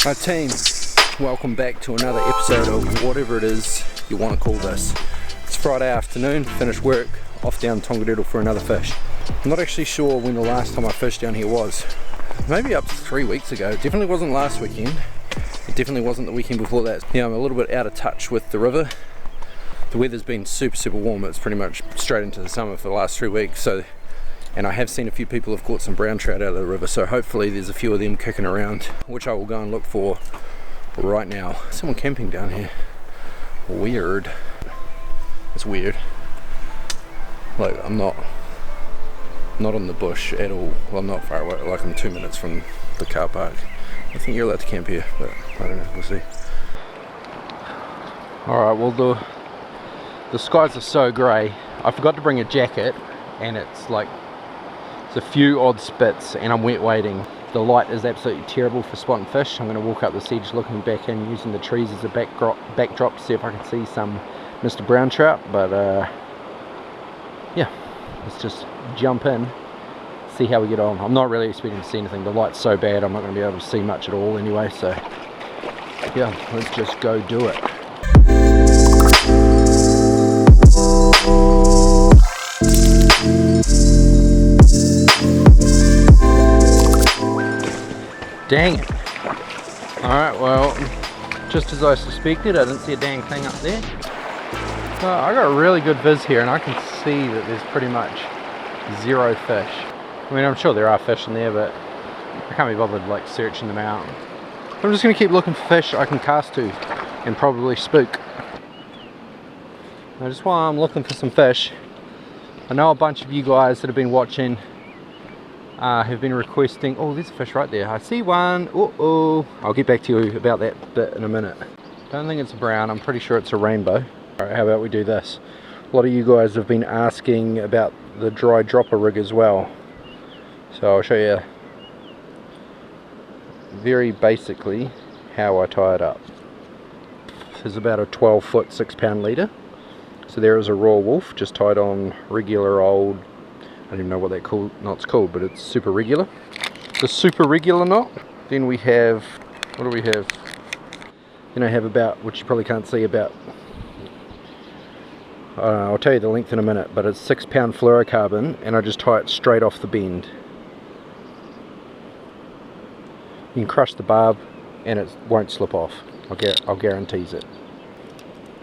My team, welcome back to another episode of whatever it is you want to call this. It's Friday afternoon, finished work, off down Tongariro for another fish. I'm not actually sure when the last time I fished down here was. Maybe up to 3 weeks ago. It definitely wasn't last weekend. It definitely wasn't the weekend before that. Yeah, I'm a little bit out of touch with the river. The weather's been super warm. It's pretty much straight into the summer for the last 3 weeks. And I have seen a few people have caught some brown trout out of the river, so hopefully there's a few of them kicking around, which I will go and look for right now. Someone camping down here. Weird. It's weird. Like, I'm not on the bush at all. Well, I'm not far away, like I'm 2 minutes from the car park. I think you're allowed to camp here, but I don't know, we'll see. Alright, well the skies are so grey. I forgot to bring a jacket, and it's a few odd spits, and I'm wet wading. The light is absolutely terrible for spotting fish. I'm going to walk up this edge looking back in, using the trees as a backdrop to see if I can see some Mr. Brown Trout, but yeah, let's just jump in, see how we get on. I'm not really expecting to see anything. The light's so bad I'm not going to be able to see much at all anyway, so yeah, let's just go do it. Dang it. Alright, well, just as I suspected, I didn't see a dang thing up there. So I got a really good viz here, and I can see that there's pretty much zero fish. I mean, I'm sure there are fish in there, but I can't be bothered like searching them out. I'm just going to keep looking for fish I can cast to and probably spook. Now, just while I'm looking for some fish, I know a bunch of you guys that have been watching have been requesting. Oh, there's a fish right there. I see one. I'll get back to you about that bit in a minute. Don't think it's a brown. I'm pretty sure it's a rainbow. Alright, how about we do this? A lot of you guys have been asking about the dry dropper rig as well. So I'll show you very basically how I tie it up. This is about a 12-foot 6-pound leader. So there is a raw wolf just tied on regular old, I don't even know what that knot's called, but it's super regular. The super regular knot. Then we have, what do we have? Then I have about, which you probably can't see, about, I'll tell you the length in a minute, but it's 6-pound fluorocarbon, and I just tie it straight off the bend. You can crush the barb and it won't slip off. I'll guarantees it.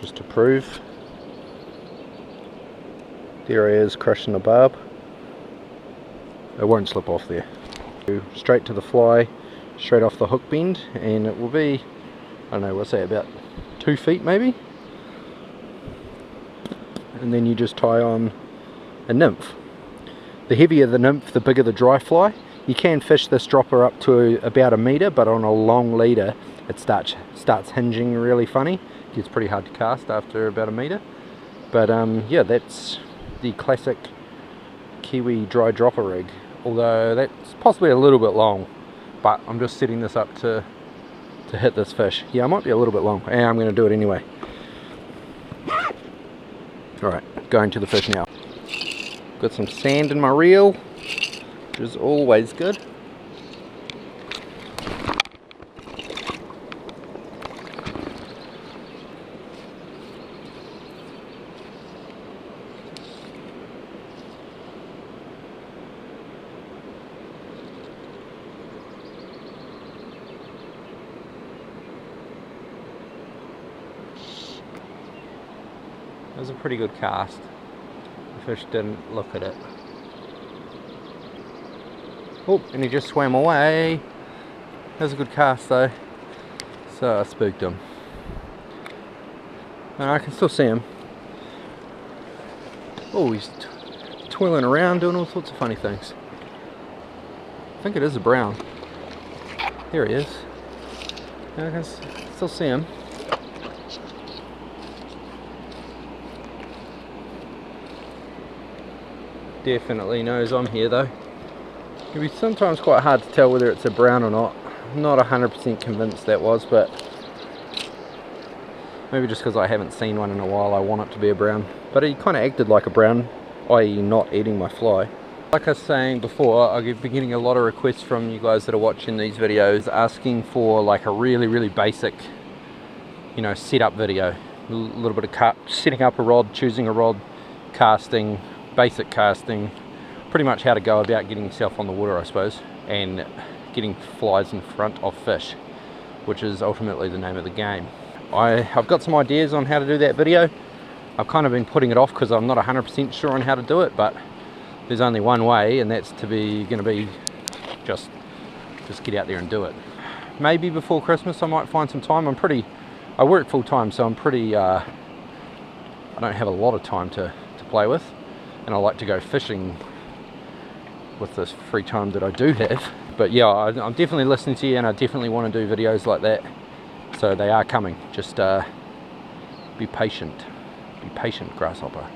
Just to prove. There he is, crushing the barb. It won't slip off there. Straight to the fly, straight off the hook bend, and it will be, I don't know, what's that, about 2 feet maybe? And then you just tie on a nymph. The heavier the nymph, the bigger the dry fly. You can fish this dropper up to about 1 meter, but on a long leader it starts hinging really funny. It gets pretty hard to cast after about 1 meter. But yeah, that's the classic Kiwi dry dropper rig, although that's possibly a little bit long, but I'm just setting this up to hit this fish. Yeah, it might be a little bit long, and I'm going to do it anyway. Alright, going to the fish now. Got some sand in my reel, which is always good. It was a pretty good cast. The fish didn't look at it. Oh, and he just swam away. That was a good cast though. So I spooked him. And I can still see him. Oh, he's twirling around, doing all sorts of funny things. I think it is a brown. There he is. And I can still see him. Definitely knows I'm here though. It can be sometimes quite hard to tell whether it's a brown or not. I'm not 100% convinced that was, but maybe just because I haven't seen one in a while I want it to be a brown. But he kind of acted like a brown, i.e. not eating my fly. Like I was saying before, I've been getting a lot of requests from you guys that are watching these videos asking for like a really basic, you know, setup video. A little bit of setting up a rod, choosing a rod, casting, basic casting, pretty much how to go about getting yourself on the water, I suppose, and getting flies in front of fish, which is ultimately the name of the game. I've got some ideas on how to do that video. I've kind of been putting it off because I'm not 100% sure on how to do it, but there's only one way, and that's going to be just get out there and do it. Maybe before Christmas I might find some time. I work full time, so I don't have a lot of time to play with, and I like to go fishing with this free time that I do have. But yeah, I'm definitely listening to you, and I definitely want to do videos like that, so they are coming. Just be patient, grasshopper.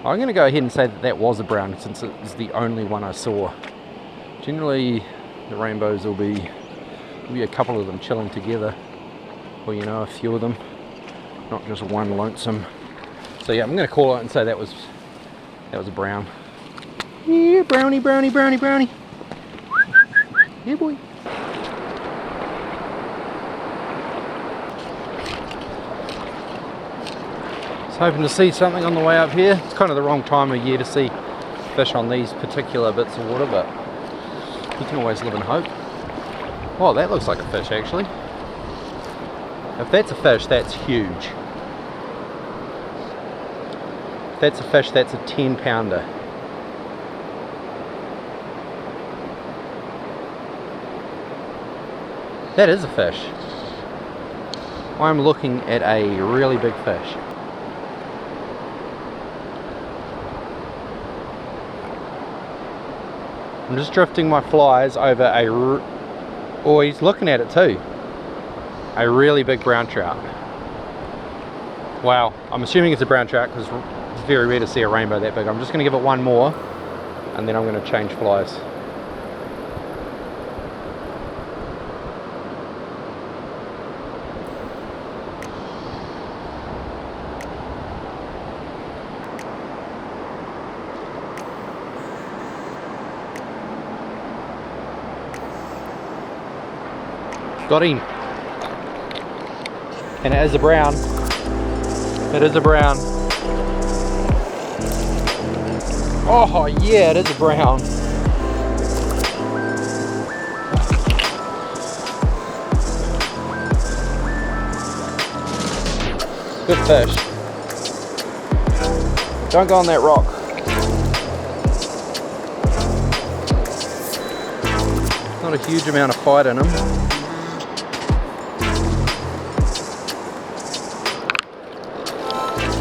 I'm going to go ahead and say that was a brown, since it's the only one I saw. Generally the rainbows will be a couple of them chilling together, or you know, a few of them, not just one lonesome. So yeah, I'm going to call it and say that was a brown. Yeah, brownie. Yeah, boy. Hoping to see something on the way up here. It's kind of the wrong time of year to see fish on these particular bits of water, but you can always live in hope. Oh, that looks like a fish actually. If that's a fish, that's huge. If that's a fish, that's a 10-pounder. That is a fish. I'm looking at a really big fish. I'm just drifting my flies over oh, he's looking at it too. A really big brown trout. Wow, I'm assuming it's a brown trout because it's very rare to see a rainbow that big. I'm just going to give it one more, and then I'm going to change flies. Got him. And it is a brown. It is a brown. Oh yeah, it is a brown. Good fish. Don't go on that rock. Not a huge amount of fight in him.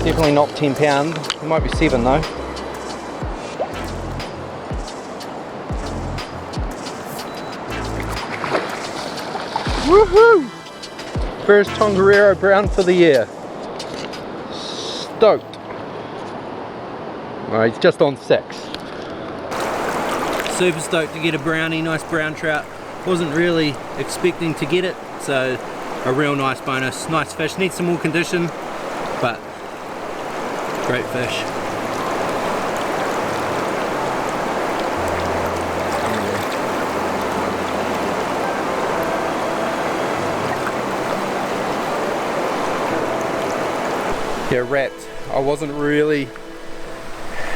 Definitely not 10 pound, it might be 7 though. Woohoo! First Tongariro brown for the year. Stoked. Alright, he's just on 6. Super stoked to get a brownie, nice brown trout. Wasn't really expecting to get it, so a real nice bonus. Nice fish, needs some more condition, but great fish. Yeah, wrapped. I wasn't really,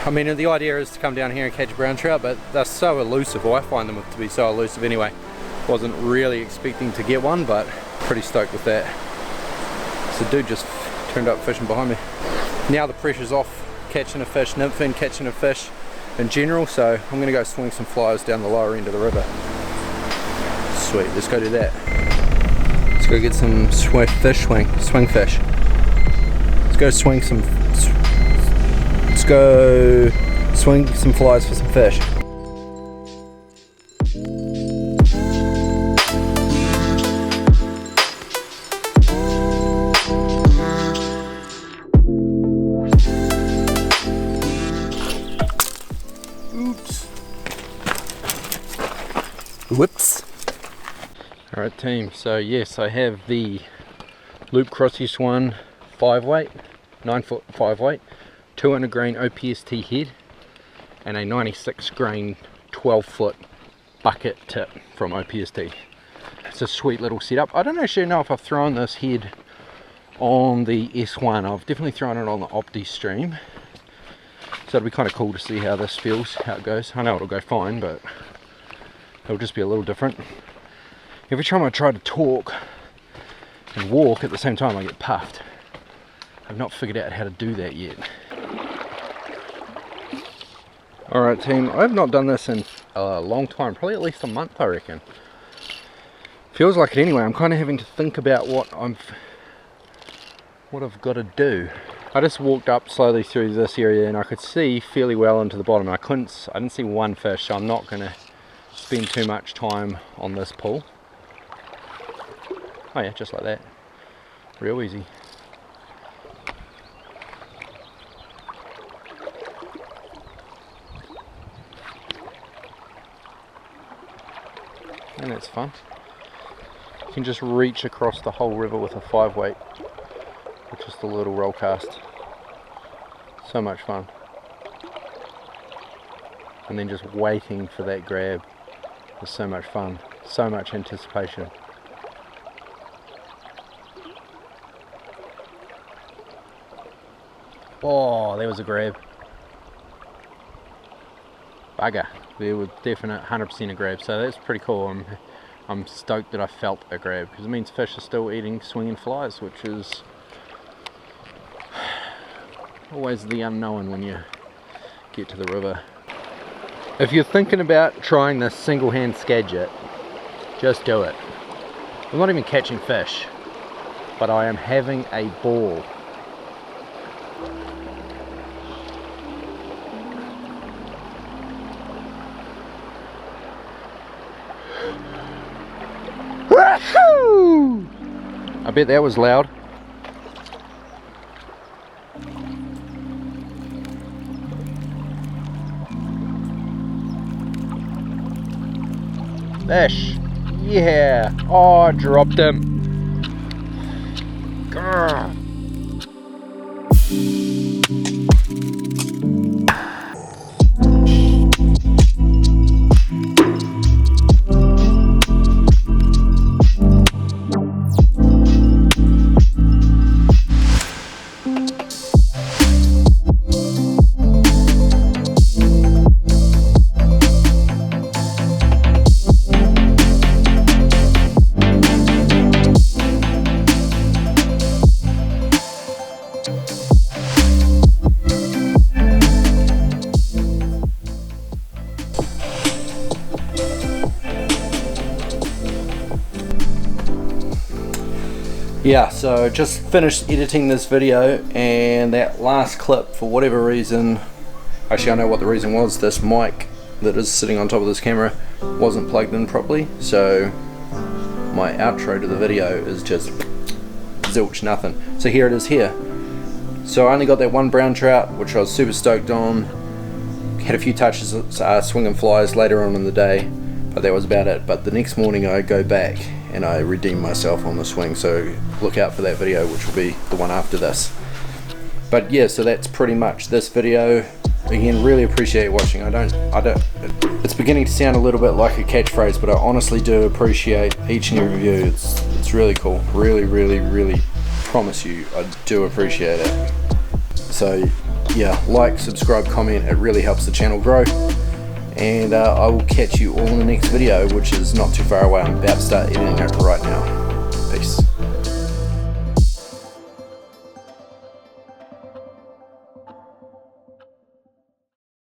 I mean, the idea is to come down here and catch a brown trout, but they're so elusive, or I find them to be so elusive anyway. Wasn't really expecting to get one, but pretty stoked with that. So dude just turned up fishing behind me. Now the pressure's off catching a fish, nymphing, catching a fish in general, so I'm going to go swing some flies down the lower end of the river. Sweet, let's go do that. Let's go get some swing fish. Let's go swing some flies for some fish. Whoops. Alright team, so yes, I have the Loop Crossius one 5 weight, 9 foot 5 weight, 200 grain OPST head. and a 96 grain 12-foot bucket tip from OPST. It's a sweet little setup. I don't actually know if I've thrown this head on the S1. I've definitely thrown it on the Opti stream, so it'll be kind of cool to see how this feels, how it goes. I know it'll go fine, but it'll just be a little different. Every time I try to talk and walk at the same time, I get puffed. I've not figured out how to do that yet. Alright team, I've not done this in a long time, probably at least a month I reckon. Feels like it anyway. I'm kind of having to think about what I've got to do. I just walked up slowly through this area and I could see fairly well into the bottom. I didn't see one fish, so I'm not going to spend too much time on this pool. Oh yeah, just like that. Real easy. And that's fun. You can just reach across the whole river with a 5-weight, with just a little roll cast. So much fun. And then just waiting for that grab is so much fun. So much anticipation. Oh, there was a grab. Bugger. There was definite 100% a grab, so that's pretty cool. I'm stoked that I felt a grab, because it means fish are still eating swinging flies, which is always the unknown when you get to the river. If you're thinking about trying this single hand Skagit, just do it. I'm not even catching fish, but I am having a ball. I bet that was loud. Fish. Yeah. Oh, I dropped him. Grr. Yeah, so just finished editing this video, and that last clip, for whatever reason, actually I know what the reason was, this mic that is sitting on top of this camera wasn't plugged in properly, so my outro to the video is just zilch nothing. So here it is here. So I only got that one brown trout, which I was super stoked on. Had a few touches of swinging flies later on in the day, but that was about it. But the next morning I go back and I redeem myself on the swing, so look out for that video, which will be the one after this. But yeah, so that's pretty much this video. Again, really appreciate watching. I don't it's beginning to sound a little bit like a catchphrase, but I honestly do appreciate each and every view. It's really cool. Really promise you I do appreciate it. So yeah, like, subscribe, comment, it really helps the channel grow. And I will catch you all in the next video, which is not too far away. I'm about to start editing it right now. Peace.